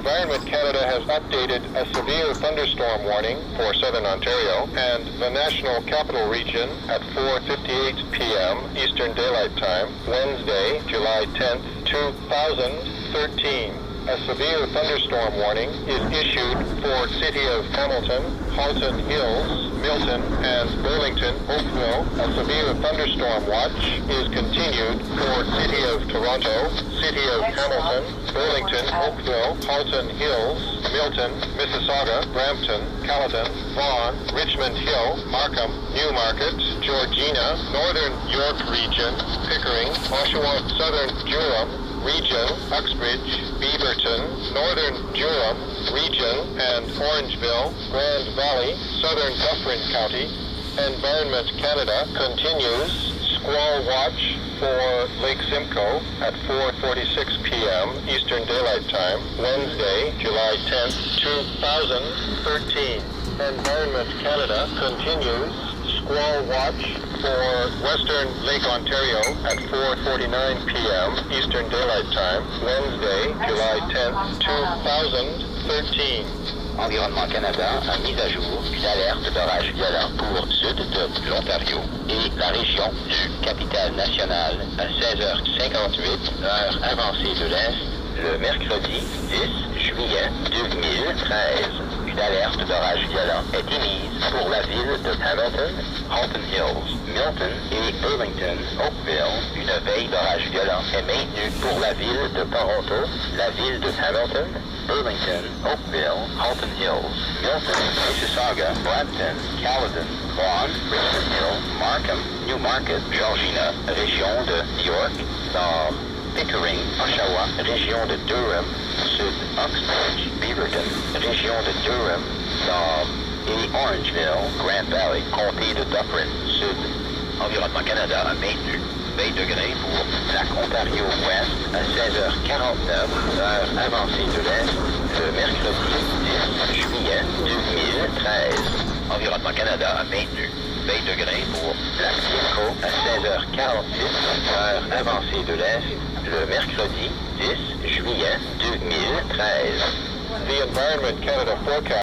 Environment Canada has updated a severe thunderstorm warning for Southern Ontario and the National Capital Region at 4:58 p.m. Eastern Daylight Time, Wednesday, July 10th, 2013. A severe thunderstorm warning is issued for City of Hamilton, Halton Hills, Milton, and Burlington, Oakville. A severe thunderstorm watch is continued for City of Toronto, City of Hamilton, Burlington, Oakville, Halton Hills, Milton, Mississauga, Brampton, Caledon, Vaughan, Richmond Hill, Markham, Newmarket, Georgina, Northern York Region, Pickering, Oshawa, Southern Durham Region, Uxbridge, Beaverton, Northern Durham Region, and Orangeville, Grand Valley, Southern Dufferin County. Environment Canada continues squall watch for Lake Simcoe at 4:46 p.m. Eastern Daylight Time, Wednesday, July 10th, 2013. Environment Canada continues squall watch for Western Lake Ontario at 4:49 p.m. Eastern Daylight Time, Wednesday, July 10th, 2013. Environnement Canada a mis à jour une alerte d'orage violent pour sud de l'Ontario et la région du Capitale-Nationale à 16h58, heure avancée de l'Est, le mercredi 10 juillet 2013. Une alerte d'orage violent est émise pour la ville de Hamilton, Halton Hills, Milton et Burlington, Oakville. Une veille d'orage violent est maintenue pour la ville de Toronto, la ville de Hamilton, Burlington, Oakville, Halton Hills, Milton, Mississauga, Brampton, Caledon, Vaughan, Richmond Hill, Markham, Newmarket, Georgina, région de York, Nord, Pickering, Oshawa, région de Durham, Sud, Uxbridge, Beaverton, région de Durham, Nord, et Orangeville, Grand Valley, comté de Dufferin, Sud. Environnement Canada a maintenu 20 degrés pour lac Ontario-Ouest à 16h49, heure avancée de l'Est, le mercredi 10 juillet 2013. Environnement Canada a maintenu 20 degrés pour lac Simcoe à 16h46, heure avancée de l'Est, le mercredi 10 juillet 2013. The Environment Canada forecast